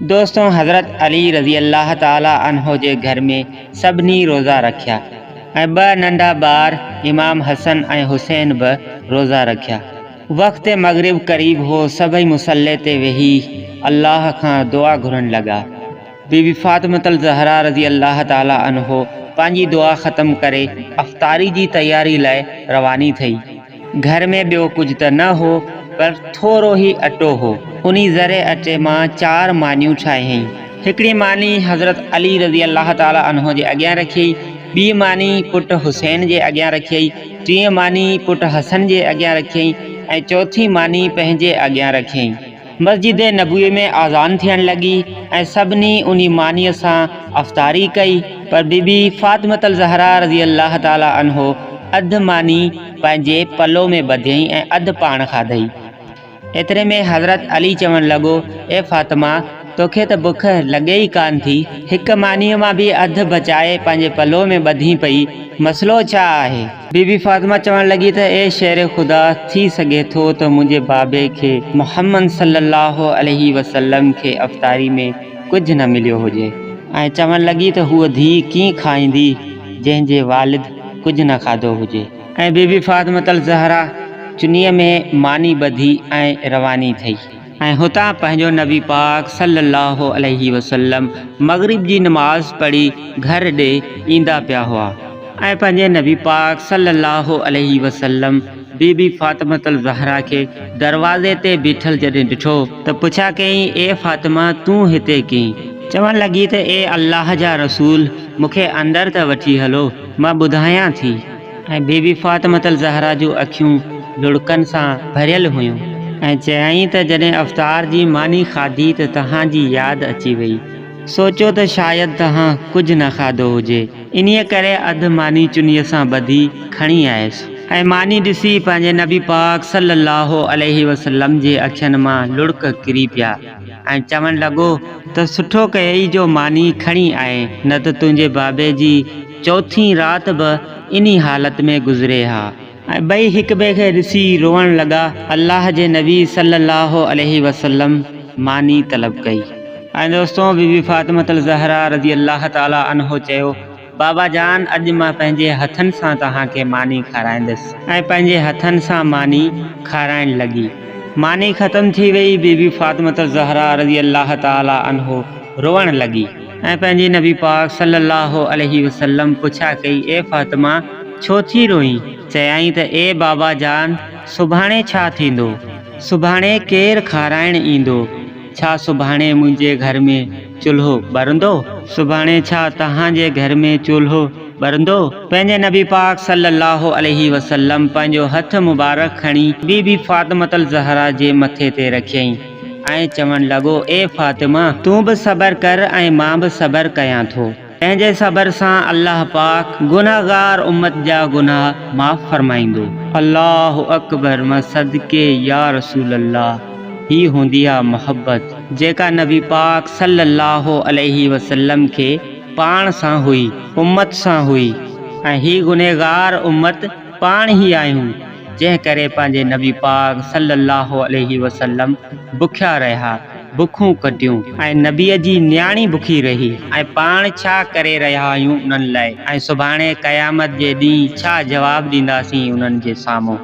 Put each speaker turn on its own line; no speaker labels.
दोस्तों, हज़रत अली रज़ी अल्लाह ताला अन्हो जे घर में सभिनी रोज़ा रखिया ऐं ॿ नंढा ॿार इमाम हसन ऐं हुसैन बि रोज़ा रखिया। वक़्त मग़रिब क़रीब हो, सभई मुसल्ले ते वेही अल्लाह खां दुआ घुरण लॻा। बीबी फ़ातिमतुल ज़हरा रज़ी अल्लाह ताला अन्हो पंहिंजी दुआ ख़त्म करे अफ़्तारी जी तैयारी लाइ रवानी थई। घर में ॿियो कुझु त न हो, पर थोरो ई अटो हो। उन्ही ज़रे अटे मां 4 मानियूं ठाहियईं। हिकिड़ी मानी हज़रत अली रज़ी अल्लाह ताला अन्हो जे अॻियां रखियई, ॿी मानी पुट हुसैन जे अॻियां रखियई, टीं मानी पुट हसन जे अॻियां रखियई ऐं चौथी मानी पंहिंजे अॻियां रखियई। मस्जिद नबवी में आज़ान थियण लॻी ऐं सभिनी उन्ही मानीअ सां अफ़्तारी कई, पर बीबी फ़ातिमतुल ज़हरा रज़ी अल्लाह ताला अन्हो अधु मानी पंहिंजे पलो में ॿधियईं ऐं अधु पाण खाधई। एतिरे में हज़रत अली चवण लॻो, ए फ़ातिमा, तोखे त बुख लॻे ई कान थी, हिकु मानीअ मां बि अधु बचाए पंहिंजे पलो में ॿधी पई, मसइलो छा आहे? बीबी फ़ातिमा चवण लॻी त ए शेर ख़ुदा, थी सघे थो त मुंहिंजे बाबे खे मुहम्मद सल्लल्लाहु अलैहि वसल्लम खे अफ़्तारी में कुझु न मिलियो हुजे। ऐं चवण लॻी त हूअ धीउ कीअं खाईंदी जंहिंजे वालिद कुझु न खाधो हुजे। ऐं बीबी फ़ातिमतुल ज़हरा चुनीअ में मानी ॿधी ऐं रवानी थई ऐं हुतां पंहिंजो नबी पाक सल्लल्लाहु अलैहि वसल्लम मग़रिब जी नमाज़ पढ़ी घर ॾे ईंदा पिया हुआ ऐं पंहिंजे नबी पाक सल्लल्लाहु अलैहि वसल्लम बीबी फ़ातिमतुल ज़हरा खे दरवाज़े ते बीठल जॾहिं ॾिठो त पुछा कयईं, ए फ़ातिमा, तूं हिते कीअं? चवण लॻी त ए अल्लाह जा रसूल, मूंखे अंदरि त वठी हलो, मां ॿुधायां थी। ऐं बीबी फ़ातिमतुल ज़हरा जूं अखियूं लुड़कनि सां भरियल हुयूं ऐं चयाईं त जॾहिं अफ़्तार जी मानी खाधी त तव्हांजी यादि अची वई। सोचो त शायदि तव्हां कुझु न खाधो हुजे, इन्हीअ करे अधु मानी चुनीअ सां ॿधी खणी आयसि। ऐं मानी ॾिसी पंहिंजे नबी पाक सल्लल्लाहु अलैहि वसल्लम जे अखियुनि मां लुड़क किरी पिया ऐं चवण लॻो त सुठो कयई जो मानी खणी आए, न त तुंहिंजे बाबे जी चौथी राति बि इन्ही हालत में गुज़रे हा। ऐं ॿई हिक ॿिए खे ॾिसी रोअण लॻा। अल्लाह जे नबी सल्लल्लाहु अलैहि वसल्लम मानी तलब कई। ऐं दोस्तों, बीबी फ़ातिमतुल ज़हरा रज़ी अल्लाह ताला अन्हो चयो, बाबा जान, अॼु मां पंहिंजे हथनि सां तव्हांखे मानी खाराईंदुसि। ऐं पंहिंजे हथनि सां मानी खाराइण लॻी। मानी ख़त्म थी वई। बीबी फ़ातिमतुल ज़हरा रज़ी अल्लाह ताला अन्हो रोअण लॻी ऐं पंहिंजे नबी पाक सल्लल्लाहु अलैहि वसल्लम पुछा कई, ए फ़ातिमा, छो थी रोईं? चयाईं त ए बाबा जान, सुभाणे छा थींदो? सुभाणे केरु खाराइण ईंदो? छा सुभाणे मुंहिंजे घर में चुल्हो ॿरंदो? सुभाणे छा तव्हांजे घर में चुल्हो ॿरंदो? पंहिंजे नबी पाक सल्लल्लाहु अलैहि वसल्लम पंहिंजो हथ मुबारक खणी बीबी फ़ातिमतुल ज़हरा जे मथे ते रखियईं ऐं चवण लॻो, ए फ़ातिमा, तूं बि सब्र कर ऐं मां बि सब्र कयां थो। पंहिंजे सब्र सां अल्लाह पाक गुनाहगार उम्मत जा गुनाह माफ़ फरमाईंदो। अल्लाहु अकबर, मां सदके या रसूल अल्लाह। ही हूंदी आहे मोहब्बत जेका नबी पाक सल्लल्लाहु अलैहि वसल्लम खे पाण सां हुई, उम्मत सां हुई। ऐं ही गुनहगार उम्मत पाण ई आहियूं, जंहिं करे पंहिंजे नबी पाक सल्लल्लाहु अलैहि वसल्लम बुखिया रहिया, बुखूं कटियूं ऐं नबीअ जी न्याणी बुखी रही। ऐं पाण छा करे रहिया आहियूं उन्हनि लाइ, ऐं सुभाणे क़यामत जे ॾींहुं छा जवाबु ॾींदासीं उन्हनि जे साम्हूं।